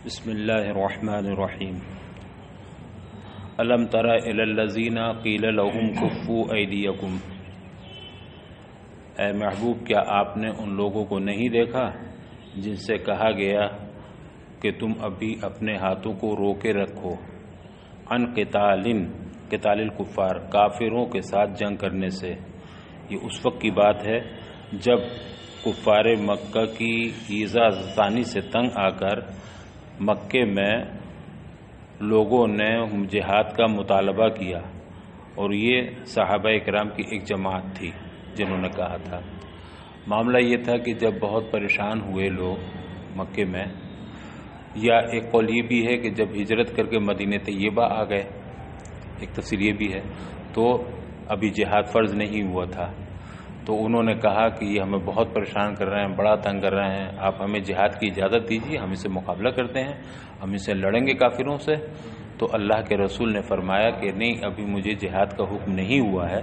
بسم اللہ الرحمن الرحیم الم تر الی الذین قیل لهم کفوا ایدیکم، اے محبوب کیا آپ نے ان لوگوں کو نہیں دیکھا جن سے کہا گیا کہ تم ابھی اپنے ہاتھوں کو روکے رکھو، عن قتال الکفار، کافروں کے ساتھ جنگ کرنے سے۔ یہ اس وقت کی بات ہے جب کفار مکہ کی ایذا ثانی سے تنگ آ کر مکے میں لوگوں نے جہاد کا مطالبہ کیا، اور یہ صحابہ اکرام کی ایک جماعت تھی جنہوں نے کہا تھا۔ معاملہ یہ تھا کہ جب بہت پریشان ہوئے لوگ مکے میں، یا ایک قول یہ بھی ہے کہ جب ہجرت کر کے مدینہ طیبہ آ گئے، ایک تفسیر یہ بھی ہے، تو ابھی جہاد فرض نہیں ہوا تھا، تو انہوں نے کہا کہ یہ ہمیں بہت پریشان کر رہے ہیں، بڑا تنگ کر رہے ہیں، آپ ہمیں جہاد کی اجازت دیجیے، ہم اسے مقابلہ کرتے ہیں، ہم اسے لڑیں گے کافروں سے۔ تو اللہ کے رسول نے فرمایا کہ نہیں، ابھی مجھے جہاد کا حکم نہیں ہوا ہے،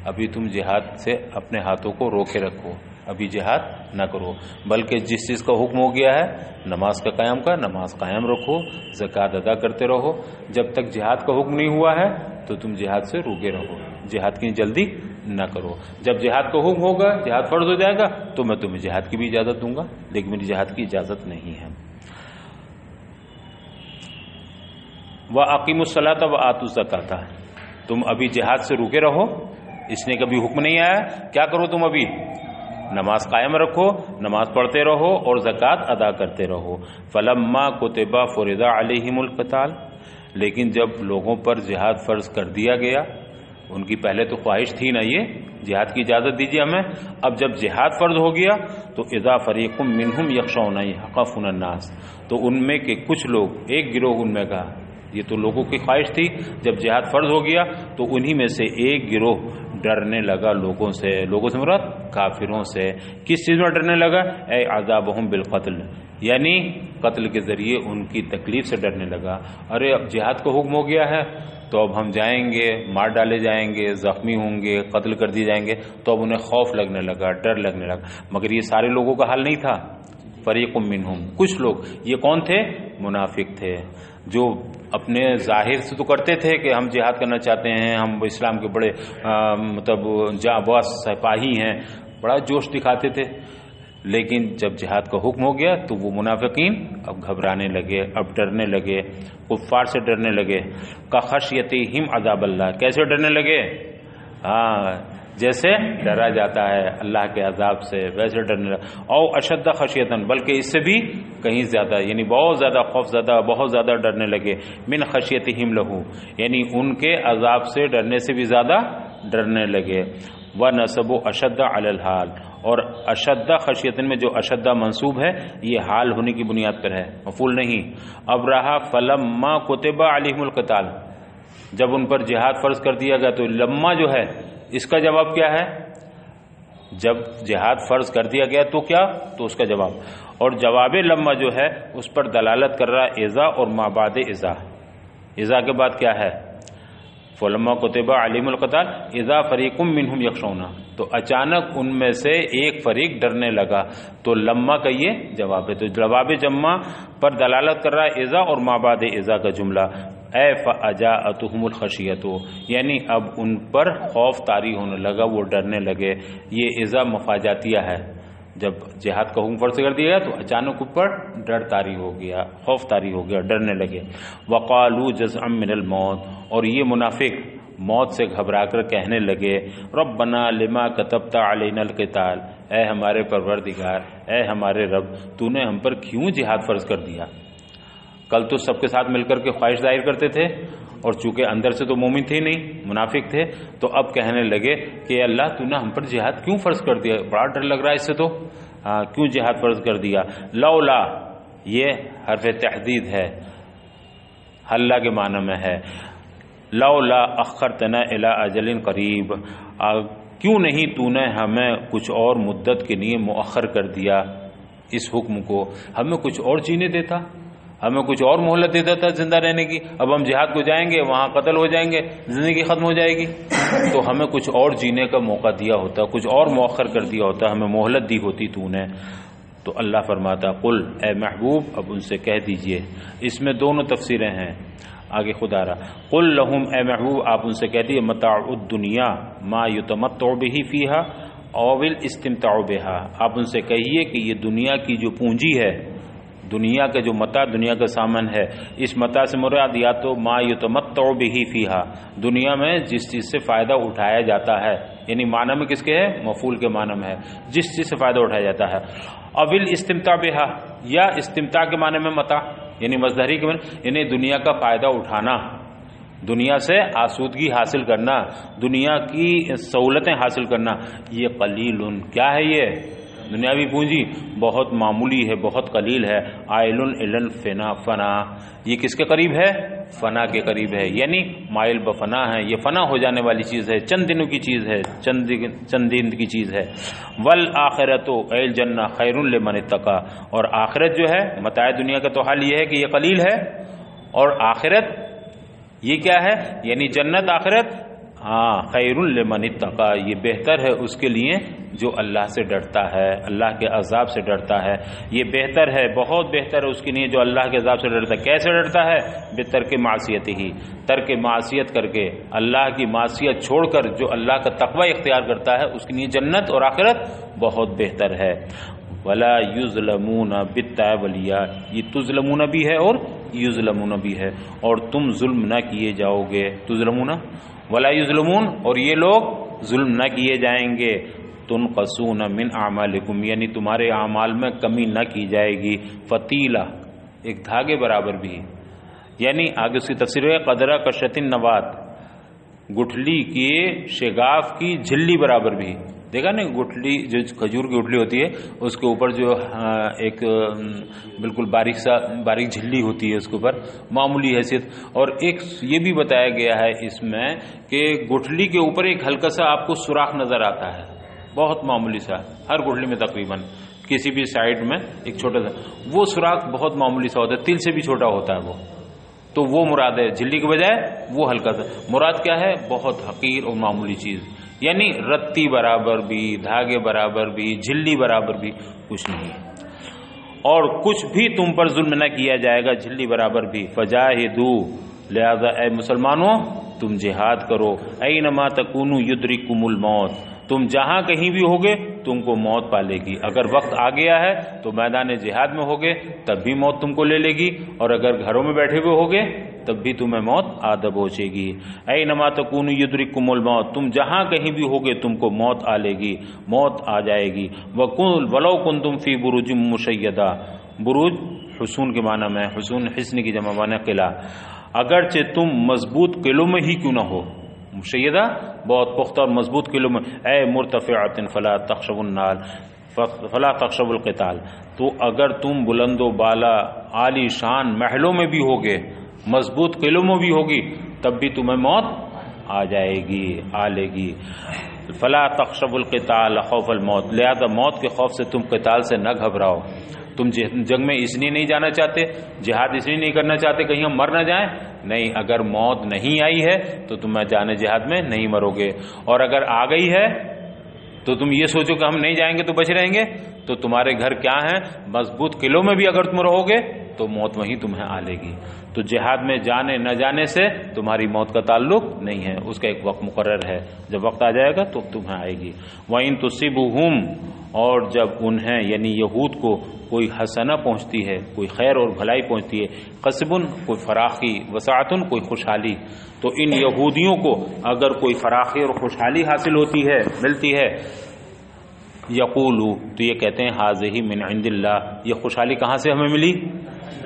ابھی تم جہاد سے اپنے ہاتھوں کو روکے رکھو، ابھی جہاد نہ کرو، بلکہ جس چیز کا حکم ہو گیا ہے نماز کا قیام کا، نماز قائم رکھو، زکوٰۃ ادا کرتے رہو۔ جب تک جہاد کا حکم نہیں ہوا ہے تو تم جہاد سے روکے رہو، جہاد کی جلدی نہ کرو۔ جب جہاد کا حکم ہوگا، جہاد فرض ہو جائے گا، تو میں تمہیں جہاد کی بھی اجازت دوں گا، لیکن میری جہاد کی اجازت نہیں ہے۔ وَأَقِيمُوا الصَّلَاةَ وَآتُوا الزَّكَاةَ، تم ابھی جہاد سے روکے رہو، اس نے کبھی حکم نہیں آیا، کیا کرو تم ابھی؟ نماز قائم رکھو، نماز پڑھتے رہو اور زکوٰۃ ادا کرتے رہو۔ فَلَمَّا كُتِبَ فُرِضَ عَلَيْهِمُ الْقِتَالُ، لیکن جب لوگوں پر جہاد فرض کر دیا گیا، ان کی پہلے تو خواہش تھی نا یہ جہاد کی اجازت دیجیے ہمیں، اب جب جہاد فرض ہو گیا تو اذا فریق منہم یخشون یخافون الناس، تو ان میں کے کچھ لوگ، ایک گروہ ان میں کا، یہ تو لوگوں کی خواہش تھی، جب جہاد فرض ہو گیا تو انہی میں سے ایک گروہ ڈرنے لگا لوگوں سے مراد کافروں سے۔ کس چیز میں ڈرنے لگا؟ اے عذابہم بالقتل، یعنی قتل کے ذریعے ان کی تکلیف سے ڈرنے لگا۔ ارے اب جہاد کا حکم ہو گیا ہے تو اب ہم جائیں گے، مار ڈالے جائیں گے، زخمی ہوں گے، قتل کر دیے جائیں گے، تو اب انہیں خوف لگنے لگا، ڈر لگنے لگا۔ مگر یہ سارے لوگوں کا حال نہیں تھا، فریق منہم، کچھ لوگ، یہ کون تھے؟ منافق تھے، جو اپنے ظاہر سے تو کرتے تھے کہ ہم جہاد کرنا چاہتے ہیں، ہم اسلام کے بڑے جانباز سپاہی ہیں، بڑا جوش دکھاتے تھے، لیکن جب جہاد کا حکم ہو گیا تو وہ منافقین اب گھبرانے لگے، اب ڈرنے لگے، کفار سے ڈرنے لگے۔ کخشیتہم عذاب اللہ، کیسے ڈرنے لگے؟ جیسے ڈرا جاتا ہے اللہ کے عذاب سے، ویسے ڈرنے لگا۔ او اشد خشیتاً، بلکہ اس سے بھی کہیں زیادہ، یعنی بہت زیادہ خوف زدہ، بہت زیادہ ڈرنے لگے۔ من خشیتہم لہو، یعنی ان کے عذاب سے ڈرنے سے بھی زیادہ ڈرنے لگے۔ وَنَسَبُ أَشَدَّ عَلَى الْحَالِ، اور اشد خشیتاً میں جو اشد منصوب ہے یہ حال ہونے کی بنیاد پر ہے، مفعول نہیں۔ اب رہا فَلَمَّا كُتِبَ عَلَيْهِمُ الْقِتَالُ، جب ان پر جہاد فرض کر دیا گیا تو لما جو ہے اس کا جواب کیا ہے؟ جب جہاد فرض کر دیا گیا تو کیا؟ تو اس کا جواب، اور جواب لما جو ہے اس پر دلالت کر رہا اذا اور ما بعد اذا۔ اذا کے بعد کیا ہے؟ فلما کتب علیہم القتال اذا فریق منہم یخشون، تو اچانک ان میں سے ایک فریق ڈرنے لگا، تو لما کا یہ جواب ہے، تو جواب جمع پر دلالت کر رہا ہے اذا اور ما بعد اذا کا جملہ۔ اے فاجاءتہم الخشیۃ، یعنی اب ان پر خوف طاری ہونے لگا، وہ ڈرنے لگے۔ یہ اذا مفاجاتیہ ہے، جب جہاد کا حکم فرض کر دیا گیا تو اچانک اوپر ڈر طاری ہو گیا، خوف طاری ہو گیا، ڈرنے لگے۔ وقالوا جزعا من الموت، اور یہ منافق موت سے گھبرا کر کہنے لگے ربنا لما كتبت علینا القتال، اے ہمارے پروردگار، اے ہمارے رب، تو نے ہم پر کیوں جہاد فرض کر دیا؟ کل تو سب کے ساتھ مل کر کے خواہش ظاہر کرتے تھے، اور چونکہ اندر سے تو مومن تھے نہیں، منافق تھے، تو اب کہنے لگے کہ اللہ تو نے ہم پر جہاد کیوں فرض کر دیا؟ بڑا ڈر لگ رہا ہے اس سے، تو کیوں جہاد فرض کر دیا؟ لولا، یہ حرف تحدید ہے، حلا کے معنی میں ہے، لولا اخرتنا الی اجل قریب، کیوں نہیں تو نے ہمیں کچھ اور مدت کے لیے مؤخر کر دیا اس حکم کو، ہمیں کچھ اور جینے دیتا، ہمیں کچھ اور مہلت دے دیتا زندہ رہنے کی۔ اب ہم جہاد کو جائیں گے، وہاں قتل ہو جائیں گے، زندگی ختم ہو جائے گی، تو ہمیں کچھ اور جینے کا موقع دیا ہوتا، کچھ اور مؤخر کر دیا ہوتا، ہمیں مہلت دی ہوتی تو نے۔ تو اللہ فرماتا قل اے محبوب اب ان سے کہہ دیجئے، اس میں دونوں تفسیریں ہیں، آگے خدا رہا قل لہم اے محبوب آپ ان سے کہہ دیجئے متاع الدنیا ما یتمتع به فیہا او الاستمتاع بها، آپ ان سے کہیے کہ یہ دنیا کی جو پونجی ہے، دنیا کا جو متاع، دنیا کا سامان ہے، اس متاع سے مراد یا تو ما یتمتع به فیہا، دنیا میں جس چیز سے فائدہ اٹھایا جاتا ہے، یعنی معنی میں کس کے ہے؟ مفعول کے معنی میں ہے، جس چیز سے فائدہ اٹھایا جاتا ہے، اول استمتاع بها، یا استمتاع کے معنی میں متاع یعنی مصدری کے معنی، یعنی دنیا کا فائدہ اٹھانا، دنیا سے آسودگی حاصل کرنا، دنیا کی سہولتیں حاصل کرنا، یہ قلیل، کیا ہے یہ دنیاوی پونجی؟ بہت معمولی ہے، بہت قلیل ہے، عائل الی الفنا، فنا، یہ کس کے قریب ہے؟ فنا کے قریب ہے، یعنی مائل بفنا ہے، یہ فنا ہو جانے والی چیز ہے، چند دنوں کی چیز ہے، چند دن کی چیز ہے۔ والآخرۃ ای الجنہ خیر لمن اتقی، اور آخرت جو ہے، متاع دنیا کا تو حال یہ ہے کہ یہ قلیل ہے، اور آخرت یہ کیا ہے؟ یعنی جنت، آخرت، ہاں، خیر لمن اتقی، یہ بہتر ہے اس کے لیے جو اللہ سے ڈرتا ہے، اللہ کے عذاب سے ڈرتا ہے، یہ بہتر ہے، بہت بہتر ہے اس کے لیے جو اللہ کے عذاب سے ڈرتا ہے۔ کیسے ڈرتا ہے؟ بترک معصیت ہی، ترک معصیت کر کے، اللہ کی معصیت چھوڑ کر جو اللہ کا تقوی اختیار کرتا ہے اس کے لیے جنت اور آخرت بہت بہتر ہے۔ ولا یظلمون بالتاولیہ، یہ تظلمون بھی ہے اور یظلمون بھی ہے، اور تم ظلم نہ کیے جاؤ گے، تظلمون ولا یظلمون، اور یہ لوگ ظلم نہ کیے جائیں گے، تنقصون من اعمالکم، یعنی تمہارے اعمال میں کمی نہ کی جائے گی، فتیلہ ایک دھاگے برابر بھی، یعنی آگے اس کی تفسیر ہے قدرہ کشۃ النوات، گٹھلی کی شگاف کی جھلی برابر بھی، دیکھا نا گٹھلی جو کھجور کی گٹھلی ہوتی ہے اس کے اوپر جو ایک بالکل باریک جھلی ہوتی ہے، اس کے اوپر معمولی حیثیت، اور ایک یہ بھی بتایا گیا ہے اس میں کہ گٹھلی کے اوپر ایک ہلکا سا آپ کو سوراخ نظر آتا ہے، بہت معمولی سا، ہر گٹھلی میں تقریباً کسی بھی سائڈ میں ایک چھوٹا سا، وہ سوراخ بہت معمولی سا ہوتا ہے، تل سے بھی چھوٹا ہوتا ہے وہ، تو وہ مراد ہے، جھلی کے بجائے وہ ہلکا سا، مراد کیا ہے؟ بہت حقیر اور معمولی چیز، یعنی رتی برابر بھی، دھاگے برابر بھی، جھلی برابر بھی کچھ نہیں، اور کچھ بھی تم پر ظلم نہ کیا جائے گا، جھلی برابر بھی۔ فجاہدو، لہذا اے مسلمانوں تم جہاد کرو، اینما تکونوا یدرککم الموت، تم جہاں کہیں بھی ہوگے تم کو موت پالے گی، اگر وقت آ گیا ہے تو میدان جہاد میں ہوگے تب بھی موت تم کو لے لے گی، اور اگر گھروں میں بیٹھے ہوئے ہوگے تب بھی تمہیں موت آدھا پہنچے گی۔ اینما تکونوا یدرککم الموت، تم جہاں کہیں بھی ہوگے تم کو موت آ لے گی، موت آ جائے گی۔ ولو کنتم فی بروج مشیدہ، بروج حصون کے معنی میں، حصون حصن کی جمع معنی قلعہ، اگرچہ تم مضبوط قلعوں میں ہی کیوں نہ ہو، مشیدہ بہت پختہ اور مضبوط قلعوں میں، اے مرتفعۃ فلا تخشوا النار فلا تخشوا القتال، تو اگر تم بلند و بالا عالی شان محلوں میں بھی ہوگے، مضبوط قلعوں میں بھی ہوگی، تب بھی تمہیں موت آ جائے گی، آ لے گی۔ فلا تخشوا القتال خوف الموت، لہذا موت کے خوف سے تم قتال سے نہ گھبراؤ، تم جنگ میں اس لیے نہیں جانا چاہتے، جہاد اس لیے نہیں کرنا چاہتے کہیں ہم مر نہ جائیں، نہیں، اگر موت نہیں آئی ہے تو تم میدان جہاد میں نہیں مرو گے، اور اگر آ گئی ہے تو تم یہ سوچو کہ ہم نہیں جائیں گے تو بچ رہیں گے، تو تمہارے گھر کیا ہیں؟ مضبوط قلعوں میں بھی اگر تم رہو گے تو موت وہیں تمہیں آ لے گی، تو جہاد میں جانے نہ جانے سے تمہاری موت کا تعلق نہیں ہے، اس کا ایک وقت مقرر ہے، جب وقت آ جائے گا تو تمہیں آئے گی۔ وَإِن تُصِبْهُمْ، اور جب انہیں یعنی یہود کو کوئی حسنہ پہنچتی ہے، کوئی خیر اور بھلائی پہنچتی ہے، قصبن کوئی فراخی، وسعتن کوئی خوشحالی، تو ان یہودیوں کو اگر کوئی فراخی اور خوشحالی حاصل ہوتی ہے، ملتی ہے، یقولو، تو یہ کہتے ہیں ھذہ من عند اللہ، یہ خوشحالی کہاں سے ہمیں ملی؟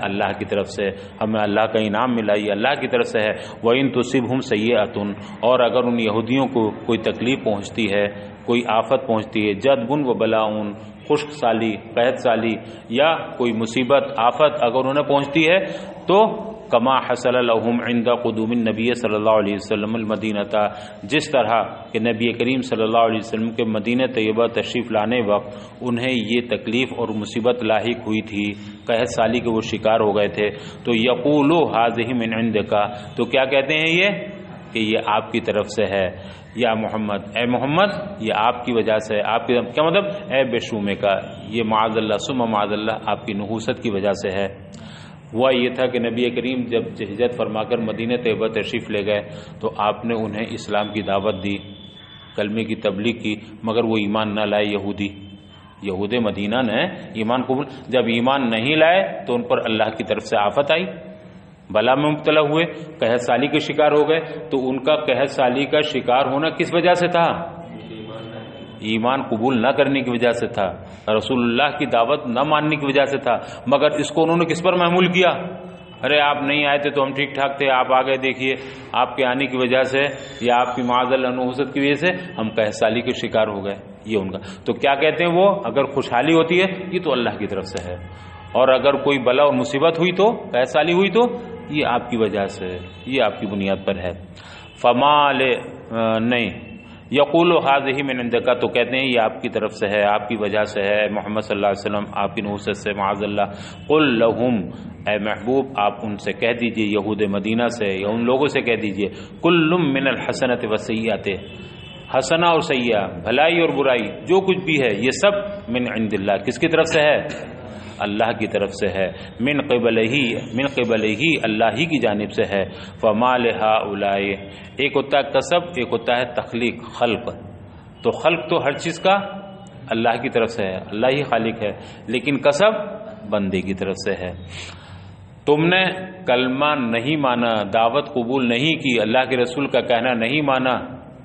اللہ کی طرف سے، ہمیں اللہ کا انعام ملا، یہ اللہ کی طرف سے ہے۔ وَإِن تُصِبْهُمْ سَيِّئَةٌ، اور اگر ان یہودیوں کو کوئی تکلیف پہنچتی ہے، کوئی آفت پہنچتی ہے، جدبن و بلاؤن، خشک سالی، قحط سالی، یا کوئی مصیبت آفت اگر انہیں پہنچتی ہے، تو کما حصل لهم عند قدوم النبی صلی اللہ علیہ وسلم المدینہ، جس طرح کہ نبی کریم صلی اللہ علیہ وسلم کے مدینہ طیبہ تشریف لانے وقت انہیں یہ تکلیف اور مصیبت لاحق ہوئی تھی، قحط سالی کے وہ شکار ہو گئے تھے، تو یقولو ھذہ من عندک، تو کیا کہتے ہیں کہ یہ آپ کی طرف سے ہے، یا محمد، اے محمد یہ آپ کی وجہ سے، آپ کی کیا مطلب، اے بے شومے کا، یہ معاذ اللہ ثم معاذ اللہ آپ کی نحوست کی وجہ سے ہے۔ ہوا یہ تھا کہ نبی کریم جب ہجرت فرما کر مدینہ طیبہ تشریف لے گئے تو آپ نے انہیں اسلام کی دعوت دی، کلمے کی تبلیغ کی، مگر وہ ایمان نہ لائے۔ یہود مدینہ نے ایمان قبول، جب ایمان نہیں لائے تو ان پر اللہ کی طرف سے آفت آئی، بلا میں مبتلا ہوئے، قحط سالی کے شکار ہو گئے۔ تو ان کا قحط سالی کا شکار ہونا کس وجہ سے تھا؟ ایمان قبول نہ کرنے کی وجہ سے تھا، رسول اللہ کی دعوت نہ ماننے کی وجہ سے تھا۔ مگر اس کو انہوں نے کس پر محمول کیا؟ ارے آپ نہیں آئے تھے تو ہم ٹھیک ٹھاک تھے، آپ آ گئے، دیکھیے آپ کے آنے کی وجہ سے یا آپ کی معاذ اللہ نحوست کی وجہ سے ہم قحط سالی کے شکار ہو گئے۔ یہ ان کا تو کیا کہتے ہیں وہ، اگر خوشحالی ہوتی ہے یہ تو اللہ کی طرف سے ہے، اور اگر کوئی بلا اور مصیبت ہوئی تو، قحط سالی ہوئی تو یہ آپ کی وجہ سے، یہ آپ کی بنیاد پر ہے۔ فمال نہیں یقول هذه من عندك، تو کہتے ہیں یہ آپ کی طرف سے ہے، آپ کی وجہ سے ہے، محمد صلی اللہ علیہ وسلم آپ کی نحوست سے معاذ اللہ۔ قل لهم، اے محبوب آپ ان سے کہہ دیجئے، یہود مدینہ سے یا ان لوگوں سے کہہ دیجئے، کل من الحسنۃ والسیئۃ، حسنہ اور سیئہ، بھلائی اور برائی جو کچھ بھی ہے یہ سب من عند اللہ، کس کی طرف سے ہے؟ اللہ کی طرف سے ہے، من قبلہ ہی اللہ ہی کی جانب سے ہے۔ فما لہؤلاء، ایک ہوتا ہے کسب، ایک ہوتا ہے تخلیق، خلق۔ تو خلق تو ہر چیز کا اللہ کی طرف سے ہے، اللہ ہی خالق ہے، لیکن کسب بندے کی طرف سے ہے۔ تم نے کلمہ نہیں مانا، دعوت قبول نہیں کی، اللہ کے رسول کا کہنا نہیں مانا،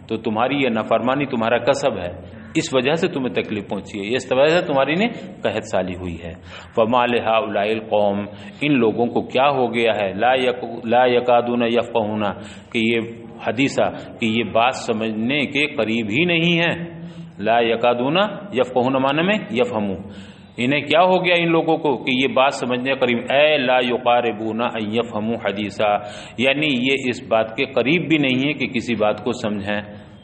تو تمہاری یہ نافرمانی تمہارا کسب ہے، اس وجہ سے تمہیں تکلیف پہنچی ہے، اس وجہ سے تمہاری نے قحط سالی ہوئی ہے۔ فما لہؤلاء القوم، ان لوگوں کو کیا ہو گیا ہے، لا یکادون یفقہون، کہ یہ حدیثہ کہ یہ بات سمجھنے کے قریب ہی نہیں ہے۔ لا یکادون یفقہون معنی میں یفہمون، انہیں کیا ہو گیا ان لوگوں کو کہ یہ بات سمجھنے کے قریب، اے لا یقاربون ان یفہموا حدیثا، یعنی یہ اس بات کے قریب بھی نہیں ہے کہ کسی بات کو سمجھیں،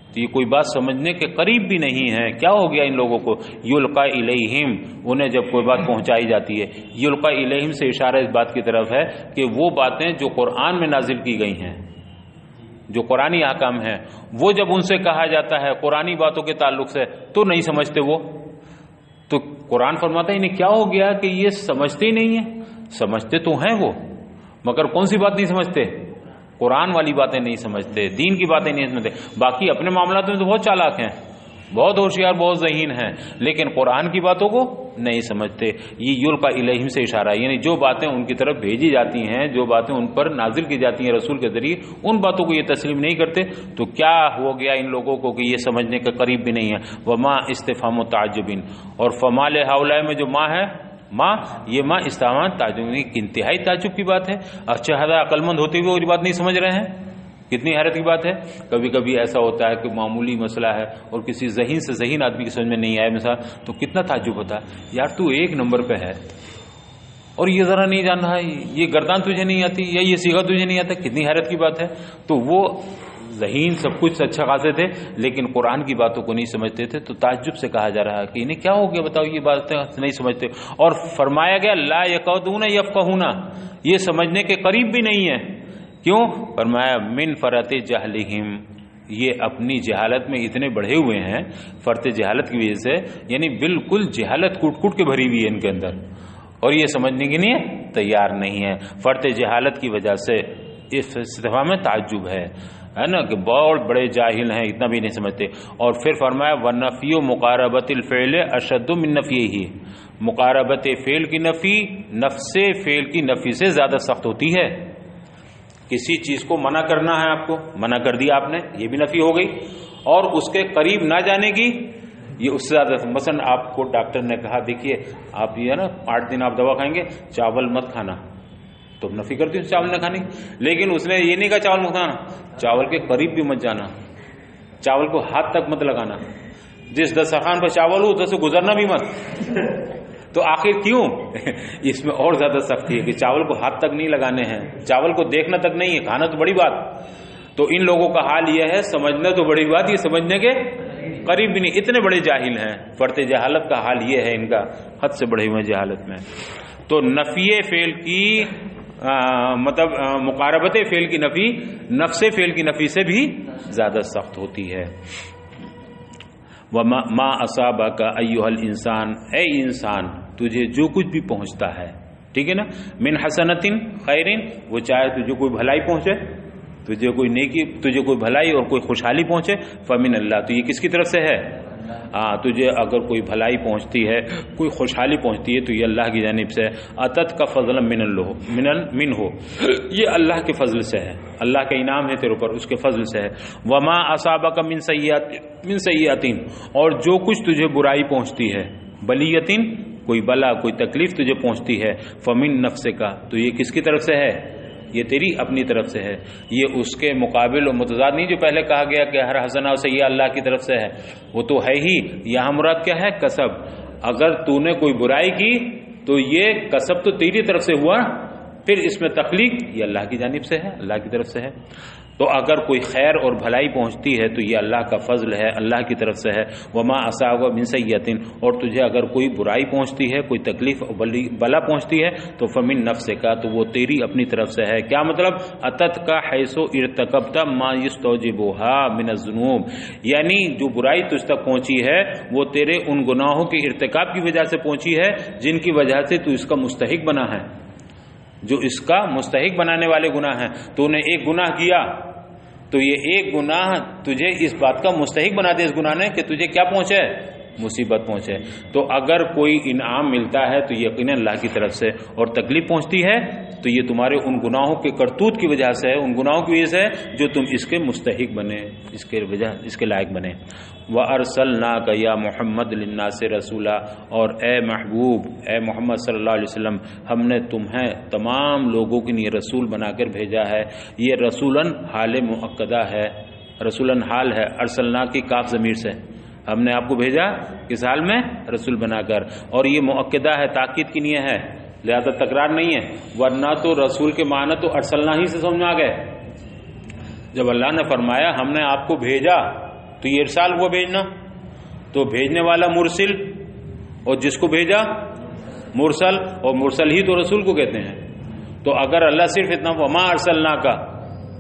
تو یہ کوئی بات سمجھنے کے قریب بھی نہیں ہے۔ کیا ہو گیا ان لوگوں کو، یلقا الیہم، انہیں جب کوئی بات پہنچائی جاتی ہے، یلقا الیہم سے اشارہ اس بات کی طرف ہے کہ وہ باتیں جو قرآن میں نازل کی گئی ہیں، جو قرآنی احکام ہیں، وہ جب ان سے کہا جاتا ہے قرآنی باتوں کے تعلق سے تو نہیں سمجھتے وہ۔ تو قرآن فرماتا ہے انہیں کیا ہو گیا کہ یہ سمجھتے ہی نہیں ہیں، سمجھتے تو ہیں وہ، مگر کون سی بات نہیں سمجھتے؟ قرآن والی باتیں نہیں سمجھتے، دین کی باتیں نہیں سمجھتے، باقی اپنے معاملات میں تو بہت چالاک ہیں، بہت ہوشیار، بہت ذہین ہیں، لیکن قرآن کی باتوں کو نہیں سمجھتے۔ یہ یلقا الیہم سے اشارہ ہے، یعنی جو باتیں ان کی طرف بھیجی جاتی ہیں، جو باتیں ان پر نازل کی جاتی ہیں رسول کے ذریعے، ان باتوں کو یہ تسلیم نہیں کرتے۔ تو کیا ہو گیا ان لوگوں کو کہ یہ سمجھنے کے قریب بھی نہیں ہے۔ وما استفہام تعجب، اور فما لہؤلاء میں جو ماں ہے، ماں، یہ ماں استفہام تعجب، انتہائی تعجب کی بات ہے۔ اچھا عقل مند ہوتے ہوئے وہ بات نہیں سمجھ رہے ہیں، کتنی حیرت کی بات ہے۔ کبھی کبھی ایسا ہوتا ہے کہ معمولی مسئلہ ہے اور کسی ذہین سے ذہین آدمی کی سمجھ میں نہیں آئے مثال، تو کتنا تعجب ہوتا ہے، یار تو ایک نمبر پہ ہے اور یہ ذرا نہیں جان رہا، یہ گردان تجھے نہیں آتی یا یہ صیغہ تجھے نہیں آتا، کتنی حیرت کی بات ہے۔ تو وہ ذہین سب کچھ اچھا خاصے تھے لیکن قرآن کی باتوں کو نہیں سمجھتے تھے، تو تعجب سے کہا جا رہا ہے کہ انہیں کیا ہو گیا، بتاؤ یہ باتیں نہیں سمجھتے۔ اور فرمایا گیا لا یقعدون یفقہون، یہ سمجھنے کے قریب بھی نہیں ہے۔ کیوں؟ فرمایا من فرط جہلہم، یہ اپنی جہالت میں اتنے بڑھے ہوئے ہیں، فرط جہالت کی وجہ سے، یعنی بالکل جہالت کوٹ کوٹ کے بھری ہوئی ہے ان کے اندر، اور یہ سمجھنے کے لیے تیار نہیں ہے۔ فرط جہالت کی وجہ سے اس استفہام میں تعجب ہے نا، کہ بہت بڑے جاہل ہیں، اتنا بھی نہیں سمجھتے۔ اور پھر فرمایا وَنَفْيُ مُقَارَبَةِ الْفِعْلِ أَشَدُّ مِن نَفْيِهِ، مقاربت فعل کی نفی نفس فعل کی نفی سے زیادہ سخت ہوتی ہے۔ کسی چیز کو منع کرنا ہے، آپ کو منع کر دیا آپ نے، یہ بھی نفی ہو گئی، اور اس کے قریب نہ جانے کی یہ اس سے زیادہ۔ مثلا آپ کو ڈاکٹر نے کہا دیکھیے آپ یہ ہے نا 8 دن آپ دوا کھائیں گے، چاول مت کھانا، تو نفی کرتی ہوں چاول نہ کھانے، لیکن اس نے یہ نہیں کہا چاول مت کھانا، چاول کے قریب بھی مت جانا، چاول کو ہاتھ تک مت لگانا، جس دسترخوان پر چاول ہو ادھر سے گزرنا بھی مت۔ تو آخر کیوں؟ اس میں اور زیادہ سختی ہے کہ چاول کو ہاتھ تک نہیں لگانے ہیں، چاول کو دیکھنا تک نہیں ہے، کھانا تو بڑی بات۔ تو ان لوگوں کا حال یہ ہے، سمجھنا تو بڑی بات، یہ سمجھنے کے قریب بھی نہیں، اتنے بڑے جاہل ہیں۔ فرط جہالت کا حال یہ ہے ان کا، حد سے بڑھے ہوئے جہالت میں۔ تو نفی فعل کی مطلب مقاربت فعل کی نفی نفس فعل کی نفی سے بھی زیادہ سخت ہوتی ہے. وما اصابک ایھا الانسان، اے انسان تجھے جو کچھ بھی پہنچتا ہے، ٹھیک ہے نا، من حسنۃ خیر، وہ چاہے تجھے کوئی بھلائی پہنچے، تجھے کوئی نیکی، تجھے کوئی بھلائی اور کوئی خوشحالی پہنچے، فمن اللہ، تو یہ کس کی طرف سے ہے؟ تجھے اگر کوئی بھلائی پہنچتی ہے، کوئی خوشحالی پہنچتی ہے تو یہ اللہ کی جانب سے، اتت کا فضل من ہو، یہ اللہ کے فضل سے ہے، اللہ کا انعام ہے تیرے اوپر، اس کے فضل سے ہے. وما اصابک من سیئات، اور جو کچھ تجھے برائی پہنچتی ہے، بلیۃ، کوئی بلا کوئی تکلیف تجھے پہنچتی ہے، فمن نفسک، تو یہ کس کی طرف سے ہے؟ یہ تیری اپنی طرف سے ہے. یہ اس کے مقابل و متضاد نہیں جو پہلے کہا گیا کہ ہر حسنہ سے یہ اللہ کی طرف سے ہے، وہ تو ہے ہی. یہاں مراد کیا ہے؟ کسب. اگر تو نے کوئی برائی کی تو یہ کسب تو تیری طرف سے ہوا، پھر اس میں تخلیق یہ اللہ کی جانب سے ہے، اللہ کی طرف سے ہے. تو اگر کوئی خیر اور بھلائی پہنچتی ہے تو یہ اللہ کا فضل ہے، اللہ کی طرف سے ہے. وما اصابک من سیئۃ، اور تجھے اگر کوئی برائی پہنچتی ہے، کوئی تکلیف اور بلا پہنچتی ہے تو فمن نفسک، تو وہ تیری اپنی طرف سے ہے. کیا مطلب؟ اتت کا حیث ارتکبت ما یستوجبها من الذنوب، یعنی جو برائی تجھ تک پہنچی ہے وہ تیرے ان گناہوں کے ارتکاب کی وجہ سے پہنچی ہے جن کی وجہ سے تو اس کا مستحق بنا ہے، جو اس کا مستحق بنانے والے گناہ ہیں. تو نے ایک گناہ کیا تو یہ ایک گناہ تجھے اس بات کا مستحق بنا دے، اس گناہ نے، کہ تجھے کیا پہنچے؟ مصیبت پہنچے. تو اگر کوئی انعام ملتا ہے تو یقیناً اللہ کی طرف سے، اور تکلیف پہنچتی ہے تو یہ تمہارے ان گناہوں کے کرتوت کی وجہ سے ہے، ان گناہوں کی وجہ سے ہے جو تم اس کے مستحق بنے، اس کے لائق بنے. وَأَرْسَلْنَاكَ يَا مُحَمَّدْ لِلنَّاسِ رَسُولًا، اور اے محبوب، اے محمد صلی اللہ علیہ وسلم، ہم نے تمہیں تمام لوگوں کے لیے رسول بنا کر بھیجا ہے. یہ رسولاً حال مؤکدہ ہے، رسولاً حال ہے، ارسلنا کی کاف ضمیر سے ہم نے آپ کو بھیجا کس حال میں؟ رسول بنا کر. اور یہ مؤکدہ ہے، تاکید کی نہیں ہے، لہذا تکرار نہیں ہے. ورنہ تو رسول کے معنی تو ارسلنا ہی سے سمجھ آ گئے. جب اللہ نے فرمایا ہم نے آپ کو بھیجا تو یہ ارسال ہوا، بھیجنا. تو بھیجنے والا مرسل، اور جس کو بھیجا مرسل، اور مرسل ہی تو رسول کو کہتے ہیں. تو اگر اللہ صرف اتنا وما ارسلنا کا،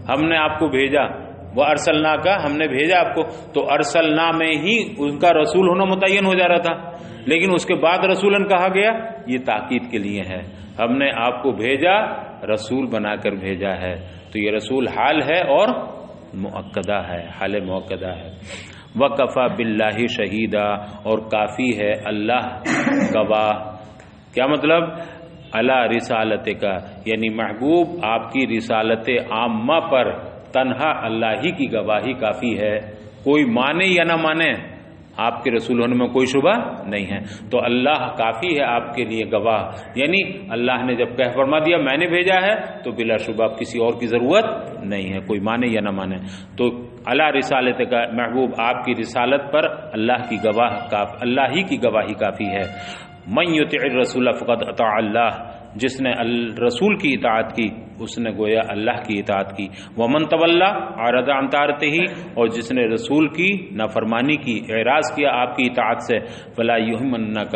ہم نے آپ کو بھیجا، وہ ارسلنا کا ہم نے بھیجا آپ کو، تو ارسلنا میں ہی ان کا رسول ہونا متعین ہو جا رہا تھا. لیکن اس کے بعد رسولن کہا گیا، یہ تاکید کے لیے ہے، ہم نے آپ کو بھیجا، رسول بنا کر بھیجا ہے. تو یہ رسول حال ہے اور مؤکدہ ہے، حال مؤکدہ ہے. وَكَفَى بِاللَّهِ شَهِيدًا، اور کافی ہے اللہ گواہ. کیا مطلب؟ علی رسالت کا، یعنی محبوب آپ کی رسالت عامہ پر تنہا اللہ ہی کی گواہی کافی ہے. کوئی مانے یا نہ مانے، آپ کے رسول ہونے میں کوئی شبہ نہیں ہے. تو اللہ کافی ہے آپ کے لیے گواہ. یعنی اللہ نے جب کہہ فرما دیا میں نے بھیجا ہے تو بلا شبہ اب کسی اور کی ضرورت نہیں ہے، کوئی مانے یا نہ مانے. تو علی رسالت کا، محبوب آپ کی رسالت پر اللہ کی اللہ ہی کی گواہی کافی ہے. من یطع الرسول فقد اطاع اللہ، جس نے رسول کی اطاعت کی اس نے گویا اللہ کی اطاعت کی. ومن تولی اعرض عن طاعته، اور جس نے رسول کی نافرمانی کی، اعراض کیا آپ کی اطاعت سے، فلا یہمنک،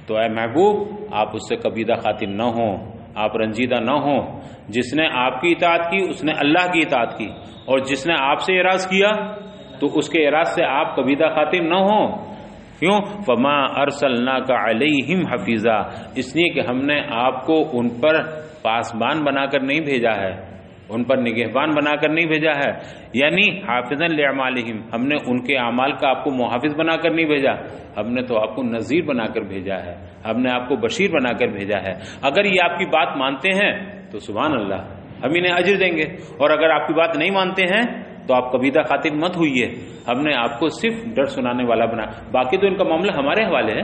تو اے محبوب آپ اس سے کبیدہ خاطر نہ ہوں، آپ رنجیدہ نہ ہوں. جس نے آپ کی اطاعت کی اس نے اللہ کی اطاعت کی، اور جس نے آپ سے اعراض کیا تو اس کے اعراض سے آپ کبیدہ خاطر نہ ہوں. کیوں؟ فما ارسلناک علیہم حفیظا، اس لیے کہ ہم نے آپ کو ان پر پاسبان بنا کر نہیں بھیجا ہے، ان پر نگہبان بنا کر نہیں بھیجا ہے. یعنی حافظا لأعمالہم، ہم نے ان کے اعمال کا آپ کو محافظ بنا کر نہیں بھیجا، ہم نے تو آپ کو نذیر بنا کر بھیجا ہے، ہم نے آپ کو بشیر بنا کر بھیجا ہے. اگر یہ آپ کی بات مانتے ہیں تو سبحان اللہ، ہم انہیں اجر دیں گے، اور اگر آپ کی بات نہیں مانتے ہیں تو آپ کبیدہ خاطر مت ہوئیے، ہم نے آپ کو صرف ڈر سنانے والا بنا. باقی تو ان کا معاملہ ہمارے حوالے ہے،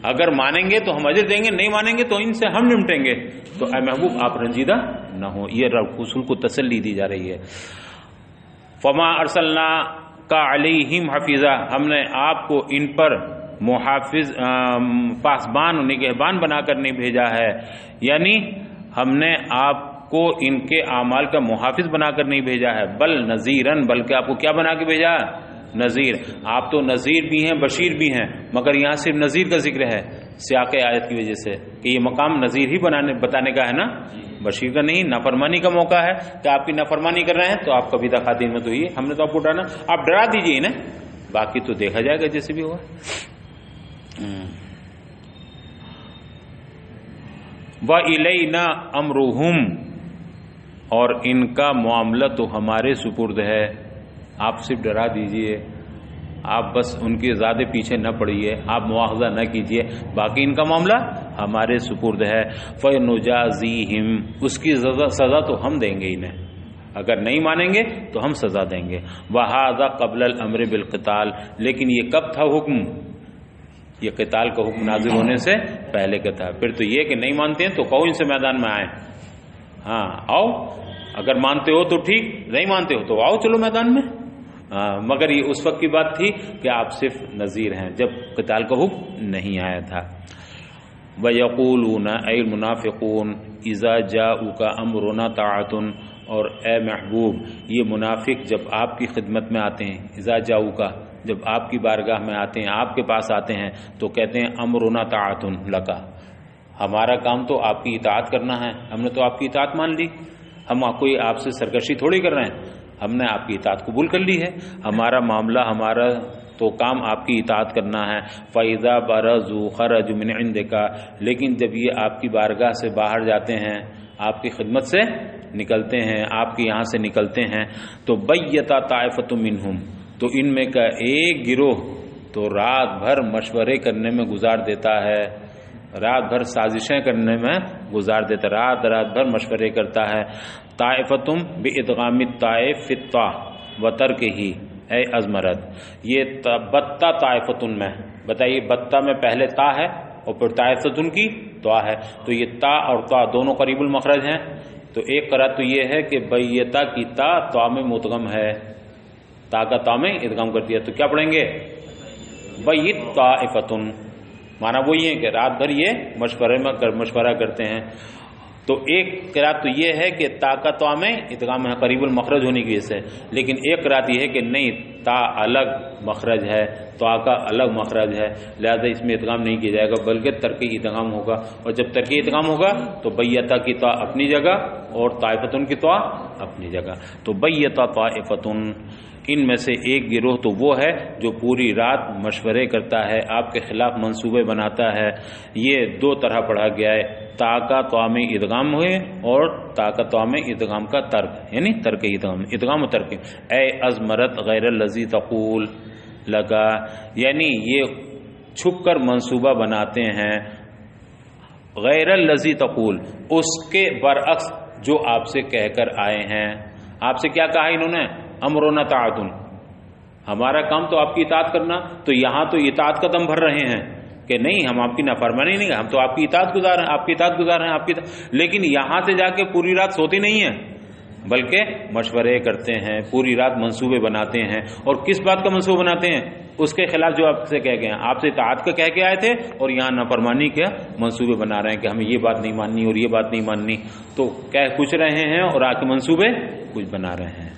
اگر مانیں گے تو ہم اجر دیں گے، نہیں مانیں گے تو ان سے ہم نمٹیں گے. تو اے محبوب آپ رنجیدہ نہ ہو، یہ رسول کو تسلی دی جا رہی ہے. فما ارسلناک علیہم حفیظا، ہم نے آپ کو ان پر محافظ، پاسبان، نگہبان بنا کر نہیں بھیجا ہے. یعنی ہم نے آپ کو ان کے اعمال کا محافظ بنا کر نہیں بھیجا ہے، بل نذیرن، بلکہ آپ کو کیا بنا کے بھیجا؟ نذیر. آپ تو نذیر بھی ہیں بشیر بھی ہیں، مگر یہاں صرف نذیر کا ذکر ہے سیاق آیت کی وجہ سے کہ یہ مقام نذیر ہی بتانے کا ہے نا، بشیر کا نہیں، نافرمانی کا موقع ہے کہ آپ کی نافرمانی کر رہے ہیں تو آپ کبھی خاتین میں تو یہ ہم نے تو آپ کو ڈرانا، آپ ڈرا دیجیے نا، باقی تو دیکھا جائے گا جیسے بھی ہوا۔ وَإِلَيْنَا أَمْرُهُمْ، اور ان کا معاملہ تو ہمارے سپرد ہے۔ آپ صرف ڈرا دیجئے، آپ بس ان کے زیادہ پیچھے نہ پڑیے، آپ مواخذہ نہ کیجئے، باقی ان کا معاملہ ہمارے سپرد ہے۔ فَنُجَازِيهِمْ، اس کی سزا تو ہم دیں گے انہیں، اگر نہیں مانیں گے تو ہم سزا دیں گے۔ وَهَذَا قَبْلَ الْأَمْرِ بِالْقِتَالِ، لیکن یہ کب تھا حکم؟ یہ قتال کا حکم نازل ہونے سے پہلے کا تھا۔ پھر تو یہ کہ نہیں مانتے ہیں تو کہو ان سے میدان میں آئیں، ہاں آؤ، اگر مانتے ہو تو ٹھیک، نہیں مانتے ہو تو آؤ چلو میدان میں۔ مگر یہ اس وقت کی بات تھی کہ آپ صرف نذیر ہیں، جب قتال کا حکم نہیں آیا تھا۔ وَيَقُولُونَ أَيْ الْمُنَافِقُونَ إِذَا جَاءُوكَ أَمْرُنَا طَاعَةٌ، اور اے محبوب یہ منافق جب آپ کی خدمت میں آتے ہیں، اذا جاؤک، جب آپ کی بارگاہ میں آتے ہیں، آپ کے پاس آتے ہیں تو کہتے ہیں امرنا طاعۃ لک، ہمارا کام تو آپ کی اطاعت کرنا ہے، ہم نے تو آپ کی اطاعت مان لی، ہم کوئی آپ سے سرکشی تھوڑی کر رہے ہیں، ہم نے آپ کی اطاعت قبول کر لی ہے، ہمارا معاملہ، ہمارا تو کام آپ کی اطاعت کرنا ہے۔ فَإِذَا بَرَزُوا خَرَجُوا مِنْ عِنْدِكَ، لیکن جب یہ آپ کی بارگاہ سے باہر جاتے ہیں، آپ کی خدمت سے نکلتے ہیں، آپ کے یہاں سے نکلتے ہیں، تو بَيَّتَ طَائِفَةٌ مِّنْهُمْ، تو ان میں کا ایک گروہ تو رات بھر مشورے کرنے میں گزار دیتا ہے، رات بھر سازشیں کرنے میں گزار دیتا ہے، رات بھر مشورے کرتا ہے۔ طائفتم بادغام الطائف فی الطاء وترکہ اے ازمرد، یہ بتا طائفتن میں، بتائیے بتا میں پہلے تا ہے اور پھر طائفتن کی طا ہے، تو یہ تا اور طا دونوں قریب المخرج ہیں، تو ایک قرأت تو یہ ہے کہ بیتا کی تا طا میں مدغم ہے، تا کا تا میں ادغام کر دیا، تو کیا پڑھیں گے بیت طائفتن، معنی وہی ہے کہ رات بھر یہ مشورہ کرتے ہیں۔ تو ایک قرأت تو یہ ہے کہ تا کا تا میں ادغام ہے قریب المخرج ہونے کی وجہ سے، لیکن ایک قرأت یہ ہے کہ نہیں، تا الگ مخرج ہے، تا کا الگ مخرج ہے، لہذا اس میں ادغام نہیں کیا جائے گا بلکہ ترکی ادغام ہوگا، اور جب ترکی ادغام ہوگا تو بیتا کی تا اپنی جگہ اور طائفتن کی تا اپنی جگہ، تو بیتا طائفتن، ان میں سے ایک گروہ تو وہ ہے جو پوری رات مشورے کرتا ہے، آپ کے خلاف منصوبے بناتا ہے۔ یہ دو طرح پڑھا گیا ہے، تا کا تا میں ادغام ہوئے اور تا کا تا میں ادغام کا ترک، یعنی ترک ادغام و ترک۔ اے ازمرت غیر الذی تقول لگا، یعنی یہ چھپ کر منصوبہ بناتے ہیں، غیر الذی تقول، اس کے برعکس جو آپ سے کہہ کر آئے ہیں۔ آپ سے کیا کہا انہوں نے؟ امرنا طاعۃ، ہمارا کام تو آپ کی اطاعت کرنا، تو یہاں تو اطاعت کا دم بھر رہے ہیں کہ نہیں ہم آپ کی نافرمانی نہیں، ہم تو آپ کی اطاعت گزار ہیں، آپ کی اطاعت گزار ہیں، آپ کی لیکن یہاں سے جا کے پوری رات سوتے نہیں ہیں بلکہ مشورے کرتے ہیں، پوری رات منصوبے بناتے ہیں، اور کس بات کا منصوبہ بناتے ہیں؟ اس کے خلاف جو آپ سے کہہ گئے ہیں، آپ سے اطاعت کا کہہ کے آئے تھے اور یہاں نافرمانی کے منصوبے بنا رہے ہیں کہ ہمیں یہ بات نہیں ماننی اور یہ بات نہیں ماننی، تو کہہ کچھ رہے ہیں اور آ کے منصوبے کچھ بنا رہے ہیں۔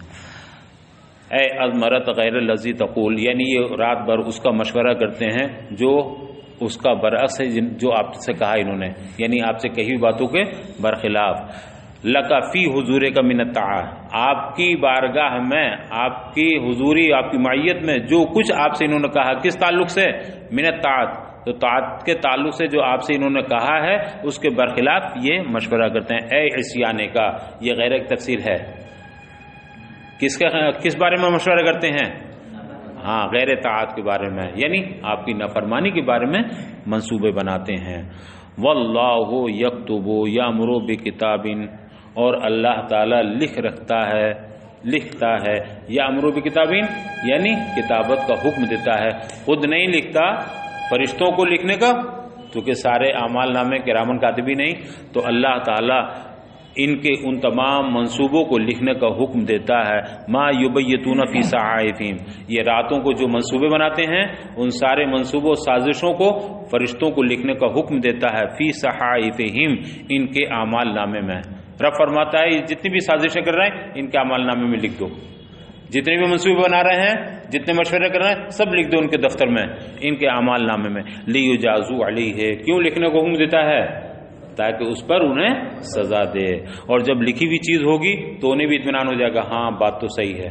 اے ازمرت غیر الذی تقول، یعنی یہ رات بھر اس کا مشورہ کرتے ہیں جو اس کا برعکس ہے جو آپ سے کہا انہوں نے، یعنی آپ سے کہی باتوں کے برخلاف۔ لکا فی حضور کا من الطاعہ، آپ کی بارگاہ میں، آپ کی حضوری، آپ کی معیت میں جو کچھ آپ سے انہوں نے کہا، کس تعلق سے؟ من الطاعت، تو طاعت کے تعلق سے جو آپ سے انہوں نے کہا ہے اس کے برخلاف یہ مشورہ کرتے ہیں۔ اے عصیانے کا، یہ غیر ایک تفسیر ہے، کس بارے میں مشورہ کرتے ہیں؟ ہاں، غیر طاعت کے بارے میں، یعنی آپ کی نافرمانی کے بارے میں منصوبے بناتے ہیں۔ واللہ یکتب یامر بکتاب، اور اللہ تعالی لکھتا ہے یامر بکتاب، یعنی کتابت کا حکم دیتا ہے، خود نہیں لکھتا، فرشتوں کو لکھنے کا، کیونکہ سارے اعمال نامے کرامن کاتبی نہیں، تو اللہ تعالی ان کے ان تمام منصوبوں کو لکھنے کا حکم دیتا ہے۔ ما یبیتون فی صحائفہم، یہ راتوں کو جو منصوبے بناتے ہیں ان سارے منصوبوں سازشوں کو فرشتوں کو لکھنے کا حکم دیتا ہے، فی صحائفہم، ان کے اعمال نامے میں۔ رب فرماتا ہے جتنی بھی سازشیں کر رہے ہیں ان کے اعمال نامے میں لکھ دو، جتنے بھی منصوبے بنا رہے ہیں، جتنے مشورے کر رہے ہیں، سب لکھ دو ان کے دفتر میں، ان کے اعمال نامے میں۔ لیجازوا علیہ، کیوں لکھنے کو حکم دیتا ہے؟ تاکہ اس پر انہیں سزا دے. اور جب لکھی ہوئی چیز ہوگی تو انہیں بھی اطمینان ہو جائے گا، ہاں بات تو صحیح ہے،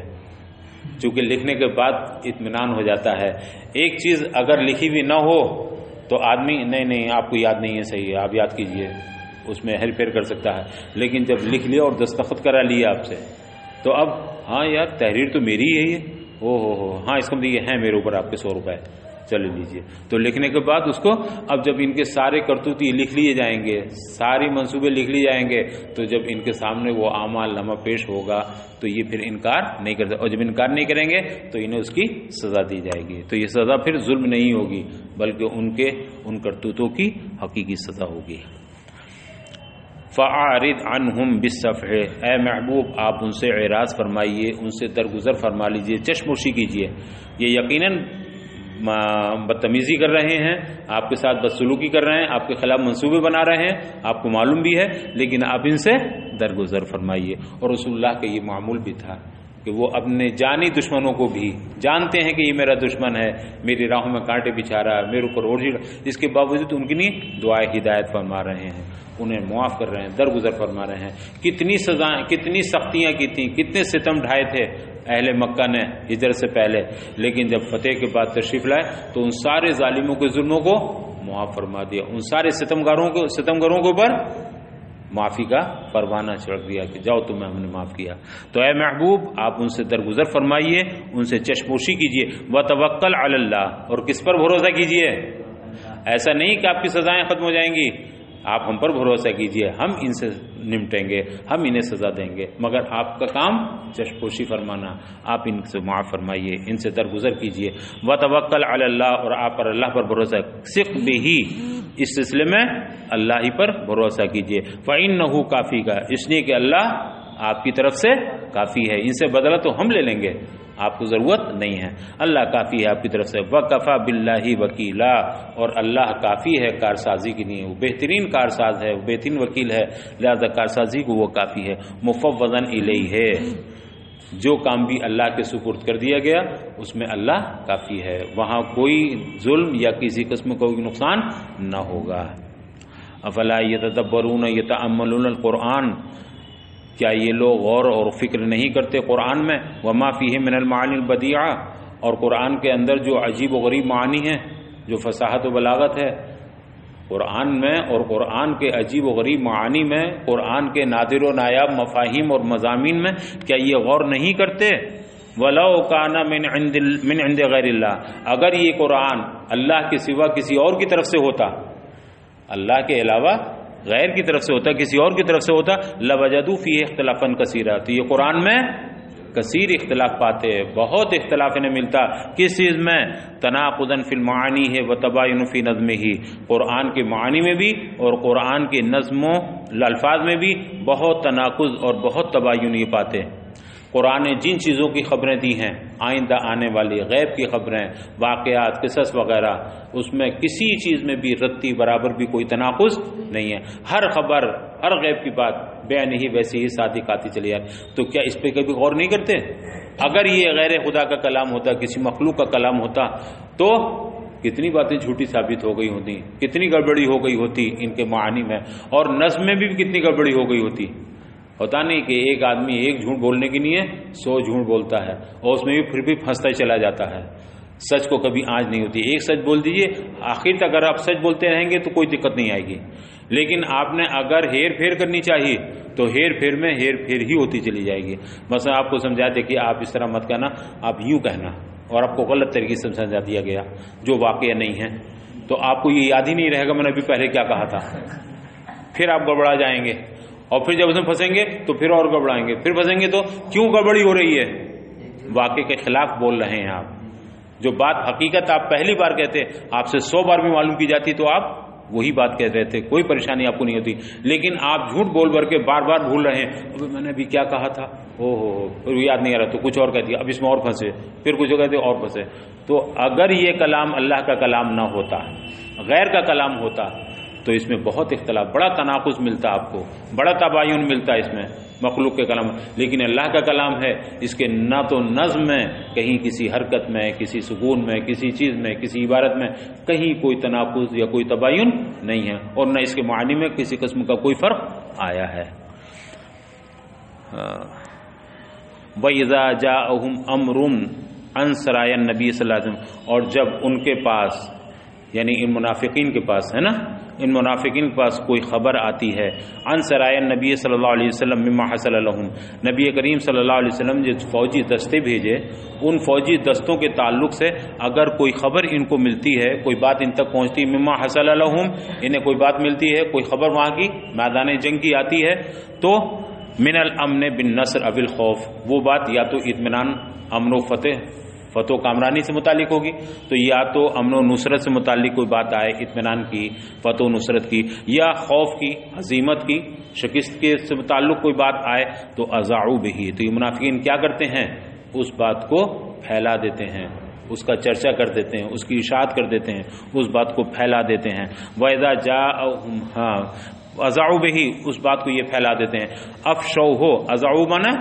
چونکہ لکھنے کے بعد اطمینان ہو جاتا ہے. ایک چیز اگر لکھی ہوئی نہ ہو تو آدمی نہیں آپ کو یاد نہیں ہے، صحیح ہے آپ یاد کیجئے، اس میں ہیر پھیر کر سکتا ہے. لیکن جب لکھ لیا اور دستخط کرا لیا آپ سے تو اب ہاں یار تحریر تو میری ہی ہے یہ، ہاں اس کا مطلب یہ ہے میرے اوپر آپ کے 100 روپے چلے لیجئے. تو لکھنے کے بعد اس کو اب جب ان کے سارے کرتوتی لکھ لیے جائیں گے، ساری منصوبے لکھ لیے جائیں گے، تو جب ان کے سامنے وہ اعمال نامہ پیش ہوگا تو یہ پھر انکار نہیں کرتے، اور جب انکار نہیں کریں گے تو انہیں اس کی سزا دی جائے گی. تو یہ سزا پھر ظلم نہیں ہوگی بلکہ ان کرتوتوں کی حقیقی سزا ہوگی. فَأَعْرِضْ عَنْهُمْ بِالصَّفْحِ، اے محبوب آپ ان سے اعراض فرمائیے، ان سے درگزر فرما لیجئے، چشموشی کیجئے. یہ یقیناً بدتمیزی کر رہے ہیں، آپ کے ساتھ بدسلوکی کر رہے ہیں، آپ کے خلاف منصوبے بنا رہے ہیں، آپ کو معلوم بھی ہے، لیکن آپ ان سے درگزر فرمائیے. اور رسول اللہ کا یہ معمول بھی تھا کہ وہ اپنے جانی دشمنوں کو بھی جانتے ہیں کہ یہ میرا دشمن ہے، میری راہوں میں کانٹے بچھا رہا ہے، میرے اوپر روزی، اس کے باوجود ان کی نہیں دعائیں ہدایت فرما رہے ہیں، انہیں معاف کر رہے ہیں، درگزر فرما رہے ہیں. کتنی سزائیں، کتنی سختیاں کی تھیں، کتنے ستم ڈھائے تھے اہل مکہ نے ہجرت سے پہلے، لیکن جب فتح کے بعد تشریف لائے تو ان سارے ظالموں کے ظلموں کو معاف فرما دیا، ان سارے ستمگاروں کے اوپر معافی کا پروانہ چڑھ دیا کہ جاؤ تمہیں ہم نے معاف کیا. تو اے محبوب آپ ان سے درگزر فرمائیے، ان سے چشموشی کیجیے. وتوکل علی اللہ، اور کس پر بھروسہ کیجیے؟ ایسا نہیں کہ آپ کی سزائیں ختم ہو جائیں گی، آپ ہم پر بھروسہ کیجیے، ہم ان سے نمٹیں گے، ہم انہیں سزا دیں گے، مگر آپ کا کام چشموشی فرمانا، آپ ان سے معاف فرمائیے، ان سے درگزر کیجیے. وتوکل علی اللہ، اور آپ پر اللہ پر بھروسہ، ثق بہ، اس سلسلے میں اللہ ہی پر بھروسہ کیجیے. فإنہ کافی کا، اس لیے کہ اللہ آپ کی طرف سے کافی ہے، ان سے بدلہ تو ہم لے لیں گے، آپ کو ضرورت نہیں ہے، اللہ کافی ہے آپ کی طرف سے. وَكَفَى بِاللَّهِ وَكِيلًا، اور اللہ کافی ہے کارسازی کے لیے، وہ بہترین کارساز ہے، وہ بہترین وکیل ہے، لہذا کارسازی کو وہ کافی ہے. مُفَوَّضًا إِلَيْهِ، جو کام بھی اللہ کے سپرد کر دیا گیا اس میں اللہ کافی ہے، وہاں کوئی ظلم یا کسی قسم کا کوئی نقصان نہ ہوگا. افلا يتدبرون يتأملون القرآن، کیا یہ لوگ غور اور فکر نہیں کرتے قرآن میں؟ وما فیہ من المعانی البدیعہ، اور قرآن کے اندر جو عجیب و غریب معانی ہیں، جو فصاحت و بلاغت ہے قرآن میں، اور قرآن کے عجیب و غریب معانی میں، قرآن کے نادر و نایاب مفاہیم اور مضامین میں، کیا یہ غور نہیں کرتے؟ وَلَوْ كَانَ مِنْ عِنْدِ غَيْرِ اللَّهِ، اگر یہ قرآن اللہ کے سوا کسی اور کی طرف سے ہوتا، اللہ کے علاوہ غیر کی طرف سے ہوتا، کسی اور کی طرف سے ہوتا، لَوَجَدُوا فِيهِ اخْتِلَافًا كَثِيرًا، تو یہ قرآن میں کثیر اختلاف پاتے، بہت اختلاف انہیں ملتا. کس چیز میں؟ تناقضاً فی المعانی ہے وتباین فی نظمہ، قرآن کے معانی میں بھی اور قرآن کے نظموں الفاظ میں بھی بہت تناقض اور بہت تباین یہ پاتے. قرآن نے جن چیزوں کی خبریں دی ہیں، آئندہ آنے والی غیب کی خبریں، واقعات، قصص وغیرہ، اس میں کسی چیز میں بھی رتی برابر بھی کوئی تناقض نہیں ہے. ہر خبر، ہر غیب کی بات بے نہیں ویسی ہی صادق آتی چلی جائے. تو کیا اس پہ کبھی غور نہیں کرتے؟ اگر یہ غیر خدا کا کلام ہوتا، کسی مخلوق کا کلام ہوتا تو کتنی باتیں جھوٹی ثابت ہو گئی ہوتی، کتنی گڑبڑی ہو گئی ہوتی ان کے معانی میں، اور نظم میں بھی کتنی گڑبڑی ہو گئی ہوتی. ہوتا نہیں کہ ایک آدمی ایک جھوٹ بولنے کے لیے 100 جھوٹ بولتا ہے، اور اس میں بھی پھر بھی پھنستا ہی چلا جاتا ہے، سچ کو کبھی آنچ نہیں ہوتی. ایک سچ بول دیجئے، آخر تک اگر آپ سچ بولتے رہیں گے تو کوئی دقت نہیں آئے گی. لیکن آپ نے اگر ہیر پھیر کرنی چاہیے تو ہیر پھیر میں ہیر پھیر ہی ہوتی چلی جائے گی. مثلا آپ کو سمجھا دے کہ آپ اس طرح مت کہنا، آپ یوں کہنا، اور آپ کو غلط طریقے سے سمجھا دیا گیا جو واقعہ نہیں ہے، تو آپ کو یہ یاد ہی نہیں رہے گا میں نے ابھی پہلے کیا کہا تھا. پھر آپ گڑبڑا جائیں گے، اور پھر جب اس میں پھنسیں گے تو پھر اور گڑبڑائیں گے، پھر پھنسیں گے تو کیوں گڑبڑی ہو رہی ہے؟ واقعے کے خلاف بول رہے ہیں آپ. جو بات حقیقت آپ پہلی بار کہتے، آپ سے 100 بار بھی معلوم کی جاتی تو آپ وہی بات کہہ رہے تھے، کوئی پریشانی آپ کو نہیں ہوتی. لیکن آپ جھوٹ بول بھر کے بار بار بھول رہے ہیں، ابھی میں نے ابھی کیا کہا تھا، پھر یاد نہیں آ رہا تو کچھ اور کہہ دیا، اب اس میں اور پھنسے، پھر کچھ کہتے اور پھنسے. تو اگر یہ کلام اللہ کا کلام نہ ہوتا، غیر کا کلام ہوتا، تو اس میں بہت اختلاف، بڑا تناقض ملتا آپ کو، بڑا تباین ملتا ہے اس میں مخلوق کے کلام، لیکن اللہ کا کلام ہے، اس کے نہ تو نظم میں کہیں کسی حرکت میں، کسی سکون میں، کسی چیز میں، کسی عبارت میں کہیں کوئی تناقض یا کوئی تباین نہیں ہے، اور نہ اس کے معنی میں کسی قسم کا کوئی فرق آیا ہے۔ وَإِذَا جَاءَهُمْ أَمْرٌ عَنْ سَرَایَا النَّبِيِّ صلی اللہ علیہ وسلم، اور جب ان کے پاس، یعنی ان منافقین کے پاس ہے نا، ان منافقین کے پاس کوئی خبر آتی ہے، عن سرایا النبی صلی اللہ علیہ وسلم مما حصل لهم، نبی کریم صلی اللہ علیہ وسلم جو فوجی دستے بھیجے، ان فوجی دستوں کے تعلق سے اگر کوئی خبر ان کو ملتی ہے، کوئی بات ان تک پہنچتی، مما حصل لهم، انہیں کوئی بات ملتی ہے، کوئی خبر وہاں کی میدان جنگ کی آتی ہے، تو من الامن بالنصر او الخوف، وہ بات یا تو اطمینان، امن و فتح و کامرانی سے متعلق ہوگی، تو یا تو امن و نصرت سے متعلق کوئی بات آئے، اطمینان کی، فتح و نصرت کی، یا خوف کی، ہزیمت کی، شکست کے سے متعلق کوئی بات آئے، تو اذاعوا بہ، تو یہ منافقین کیا کرتے ہیں، اس بات کو پھیلا دیتے ہیں، اس کا چرچا کر دیتے ہیں، اس کی اشاعت کر دیتے ہیں، اس بات کو پھیلا دیتے ہیں۔ وَإِذَا جَاءَهُمْ اذاعوا بہ، اس بات کو یہ پھیلا دیتے ہیں، افشوہ، اذاعوا مانا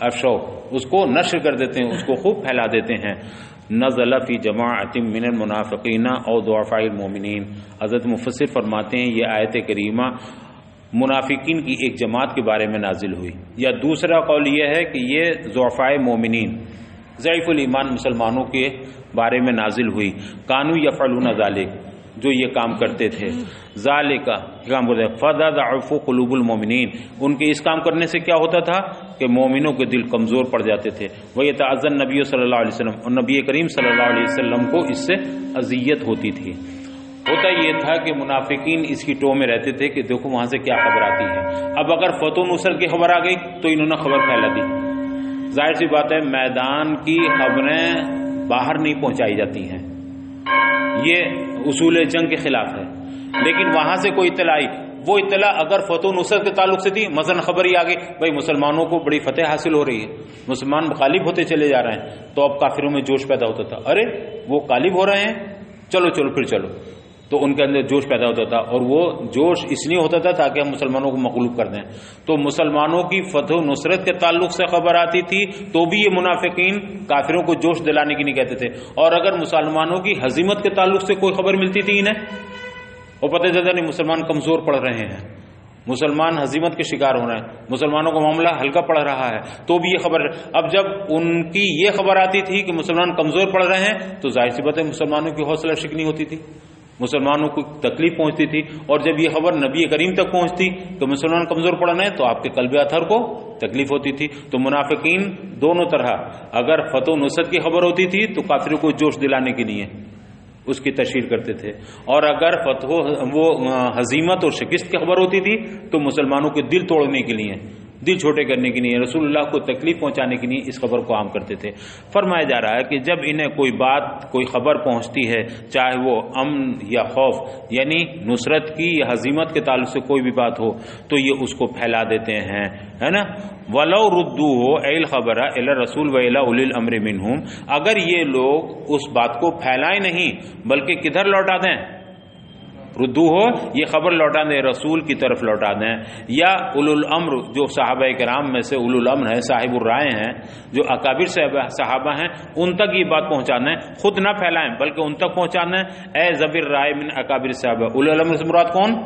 افشو، اس کو نشر کر دیتے ہیں، اس کو خوب پھیلا دیتے ہیں۔ نزل فی جماعت من المنافقین او ضعفاء المؤمنین، حضرت مفسر فرماتے ہیں یہ آیت کریمہ منافقین کی ایک جماعت کے بارے میں نازل ہوئی، یا دوسرا قول یہ ہے کہ یہ ضعفاء مومنین، ضعیف الایمان مسلمانوں کے بارے میں نازل ہوئی، کانوا یفعلون ذلک، جو یہ کام کرتے تھے، ذالک کام کرتے تھے، فضعف قلوب المؤمنین، ان کے اس کام کرنے سے کیا ہوتا تھا کہ مومنوں کے دل کمزور پڑ جاتے تھے، ویتعظ النبی صلی اللہ علیہ وسلم، اور نبی کریم صلی اللہ علیہ وسلم کو اس سے اذیت ہوتی تھی۔ ہوتا یہ تھا کہ منافقین اس کی ٹو میں رہتے تھے کہ دیکھو وہاں سے کیا خبر آتی ہے، اب اگر فتح و نصرت کی خبر آ گئی تو انہوں نے خبر پھیلا دی، ظاہر سی بات ہے میدان کی خبریں باہر نہیں پہنچائی جاتی ہیں، یہ اصول جنگ کے خلاف ہے، لیکن وہاں سے کوئی اطلاع آئی، وہ اطلاع اگر فتح و نصرت کے تعلق سے تھی، مثلا خبر ہی آگئی بھائی مسلمانوں کو بڑی فتح حاصل ہو رہی ہے، مسلمان غالب ہوتے چلے جا رہے ہیں، تو اب کافروں میں جوش پیدا ہوتا تھا، ارے وہ غالب ہو رہے ہیں، چلو چلو پھر چلو، تو ان کے اندر جوش پیدا ہوتا تھا، اور وہ جوش اس لیے ہوتا تھا تاکہ ہم مسلمانوں کو مغلوب کر دیں، تو مسلمانوں کی فتح و نصرت کے تعلق سے خبر آتی تھی تو بھی یہ منافقین کافروں کو جوش دلانے کی نہیں کہتے تھے، اور اگر مسلمانوں کی ہزیمت کے تعلق سے کوئی خبر ملتی تھی انہیں، وہ پتہ چلتا نہیں مسلمان کمزور پڑ رہے ہیں، مسلمان ہزیمت کے شکار ہو رہے ہیں، مسلمانوں کا معاملہ ہلکا پڑ رہا ہے، تو بھی یہ خبر، اب جب ان کی یہ خبر آتی تھی کہ مسلمان کمزور پڑ رہے ہیں تو ظاہر سی بات ہے مسلمانوں کی حوصلہ شکنی ہوتی تھی، مسلمانوں کو تکلیف پہنچتی تھی، اور جب یہ خبر نبی کریم تک پہنچتی کہ مسلمان کمزور پڑ رہے ہیں تو آپ کے قلب اطہر کو تکلیف ہوتی تھی، تو منافقین دونوں طرح، اگر فتح و نصرت کی خبر ہوتی تھی تو کافروں کو جوش دلانے کی نہیں ہے، اس کی تشہیر کرتے تھے، اور اگر وہ ہزیمت اور شکست کی خبر ہوتی تھی تو مسلمانوں کے دل توڑنے کے لیے، دل چھوٹے کرنے کے لیے، رسول اللہ کو تکلیف پہنچانے کے لیے اس خبر کو عام کرتے تھے۔ فرمایا جا رہا ہے کہ جب انہیں کوئی بات، کوئی خبر پہنچتی ہے، چاہے وہ امن یا خوف، یعنی نصرت کی یا ہزیمت کے تعلق سے کوئی بھی بات ہو، تو یہ اس کو پھیلا دیتے ہیں، ہے نا، وَلَوْ رُدُّوهُ اَيْ الْخَبَرَ إِلَى الرَّسُولِ وَإِلَى أُولِي الْأَمْرِ مِنْهُمْ، اگر یہ لوگ اس بات کو پھیلائیں نہیں بلکہ کدھر لوٹا دیں، ردو ہو یہ خبر لوٹا دیں، رسول کی طرف لوٹا دیں، یا اولو الامر جو صحابہ کرام میں سے اولو الامر ہیں، صاحب الرائے ہیں، جو اکابر صحابہ ہیں، ان تک یہ بات پہنچا دیں، خود نہ پھیلائیں بلکہ ان تک پہنچا دیں، اے زبر رائے من اکابر صحابہ، اولو الامر سے مراد کون؟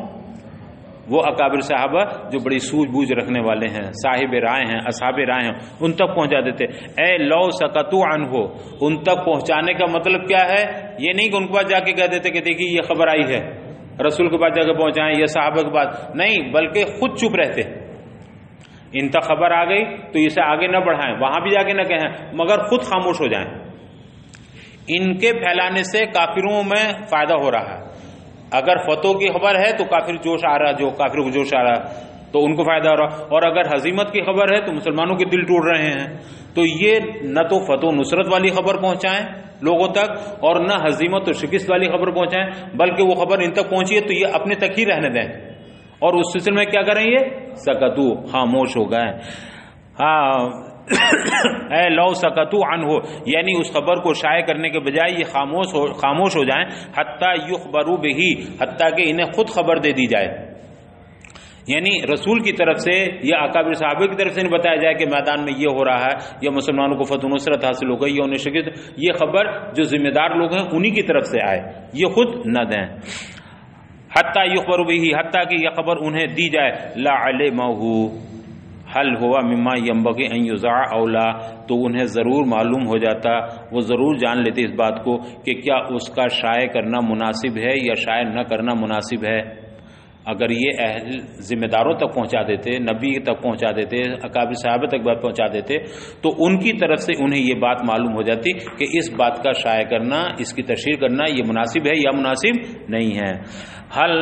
وہ اکابر صحابہ جو بڑی سوجھ بوجھ رکھنے والے ہیں، صاحب رائے ہیں، اصحاب رائے ہیں، ان تک پہنچا دیتے۔ اے لو سکتوا عنہ، ان تک پہنچانے کا مطلب کیا ہے؟ یہ نہیں کہ ان کے پاس جا کے کہہ دیتے کہ دیکھیے یہ خبر آئی ہے، رسول کے پاس جا کے پہنچائیں یا صحابہ کے پاس، نہیں، بلکہ خود چپ رہتے، ان تک خبر آ گئی تو اسے آگے نہ بڑھائیں، وہاں بھی جا کے نہ کہیں، مگر خود خاموش ہو جائیں۔ ان کے پھیلانے سے کافروں میں فائدہ ہو رہا ہے، اگر فتح کی خبر ہے تو کافر جوش آ رہا، جو کافروں کو جوش آ رہا تو ان کو فائدہ ہو رہا، اور اگر ہزیمت کی خبر ہے تو مسلمانوں کے دل ٹوٹ رہے ہیں، تو یہ نہ تو فتح و نصرت والی خبر پہنچائیں لوگوں تک، اور نہ ہزیمت اور شکست والی خبر پہنچائیں، بلکہ وہ خبر ان تک پہنچی ہے تو یہ اپنے تک ہی رہنے دیں، اور اس سلسلے میں کیا کریں، یہ سکتو، خاموش ہو گئے۔ ہاں اے لو سکتو عنہ، یعنی اس خبر کو شائع کرنے کے بجائے یہ خاموش ہو جائیں، حتی یخبروا بہ، حتیٰ کہ انہیں خود خبر دے دی جائے، یعنی رسول کی طرف سے یا اکابر صحابہ کی طرف سے نہیں بتایا جائے کہ میدان میں یہ ہو رہا ہے یا مسلمانوں کو فتح و نصرت حاصل ہو گئی یا انہیں شکست، یہ خبر جو ذمہ دار لوگ ہیں انہی کی طرف سے آئے، یہ خود نہ دیں۔ حتی یخبروا بہ، حتیٰ کہ یہ خبر انہیں دی جائے، لعلمہ حل ہوا مما ينبغي ان يذاع او لا، تو انہیں ضرور معلوم ہو جاتا، وہ ضرور جان لیتے اس بات کو کہ کیا اس کا شائع کرنا مناسب ہے یا شائع نہ کرنا مناسب ہے۔ اگر یہ اہل ذمہ داروں تک پہنچا دیتے، نبی تک پہنچا دیتے، اکابر صحابہ تک بات پہنچا دیتے، تو ان کی طرف سے انہیں یہ بات معلوم ہو جاتی کہ اس بات کا شائع کرنا، اس کی تشہیر کرنا یہ مناسب ہے یا مناسب نہیں ہے۔ حل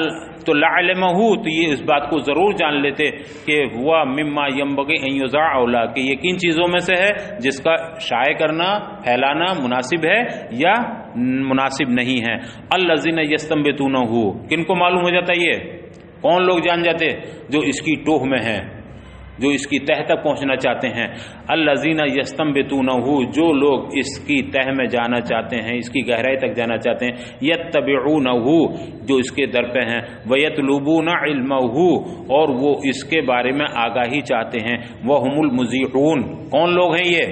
تو لعلمہ، تو یہ اس بات کو ضرور جان لیتے کہ ہوا مما ينبغي ان يذاع او لا، کہ یہ کن چیزوں میں سے ہے جس کا شائع کرنا، پھیلانا مناسب ہے یا مناسب نہیں ہے۔ الذین یستنبطونہ، کن کو معلوم ہو جاتا یہ؟ کون لوگ جان جاتے؟ جو اس کی ٹوہ میں ہیں، جو اس کی تہ تک پہنچنا چاہتے ہیں۔ الذین یستنبطونہ، جو لوگ اس کی تہ میں جانا چاہتے ہیں، اس کی گہرائی تک جانا چاہتے ہیں۔ یتبعونہ، جو اس کے در پہ ہیں۔ ویطلبون علمہ، اور وہ اس کے بارے میں آگاہی چاہتے ہیں۔ وہم المذیعون، کون لوگ ہیں یہ؟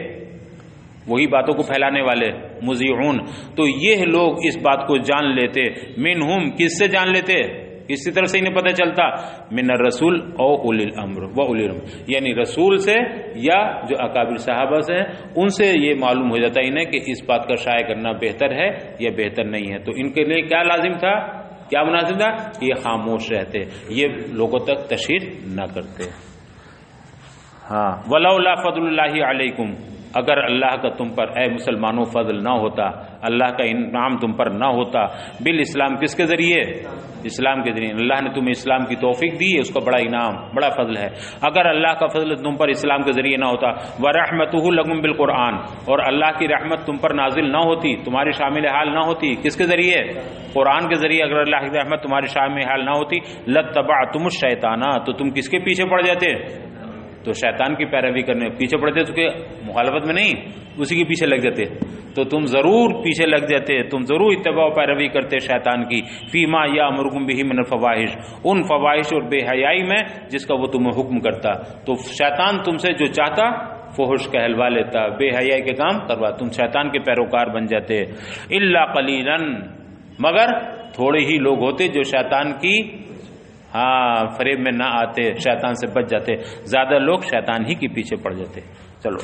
وہی باتوں کو پھیلانے والے، مذیعون۔ تو یہ لوگ اس بات کو جان لیتے، منہم، کس سے جان لیتے؟ کسی طرف سے انہیں پتہ چلتا، من الرسول او اولی الامر و اولی الامر، یعنی رسول سے یا جو اکابر صحابہ سے ہیں ان سے یہ معلوم ہو جاتا انہیں کہ اس بات کا شائع کرنا بہتر ہے یا بہتر نہیں ہے۔ تو ان کے لیے کیا لازم تھا، کیا مناسب تھا کہ یہ خاموش رہتے، یہ لوگوں تک تشہیر نہ کرتے۔ ہاں، ولولا فضل اللہ علیکم، اگر اللہ کا تم پر اے مسلمانوں فضل نہ ہوتا، اللہ کا انعام تم پر نہ ہوتا، بالاسلام، کس کے ذریعے؟ اسلام کے ذریعے۔ اللہ نے تمہیں اسلام کی توفیق دی ہے، اس کا بڑا انعام، بڑا فضل ہے۔ اگر اللہ کا فضل تم پر اسلام کے ذریعے نہ ہوتا، ورحمتہ لکم بالقرآن، اور اللہ کی رحمت تم پر نازل نہ ہوتی، تمہاری شامل حال نہ ہوتی، کس کے ذریعے؟ قرآن کے ذریعے۔ اگر اللہ کی رحمت تمہاری شامل حال نہ ہوتی، لتبعتم الشیطان، تو تم کس کے پیچھے پڑ جاتے؟ تو شیطان کی پیروی کرنے پیچھے پڑتے، تو کہ مخالفت میں نہیں، اسی کے پیچھے لگ جاتے، تو تم ضرور پیچھے لگ جاتے، تم ضرور اتباع و پیروی کرتے شیطان کی، فیما یامرکم بہ من الفواحش، ان فواحش اور بے حیائی میں جس کا وہ تمہیں حکم کرتا۔ تو شیطان تم سے جو چاہتا فحش کہلوا لیتا، بے حیائی کے کام کروا، تم شیطان کے پیروکار بن جاتے۔ الا قلیلا، مگر تھوڑے ہی لوگ ہوتے جو شیطان کی فریب میں نہ آتے، شیطان سے بچ جاتے، زیادہ لوگ شیطان ہی کے پیچھے پڑ جاتے۔ چلو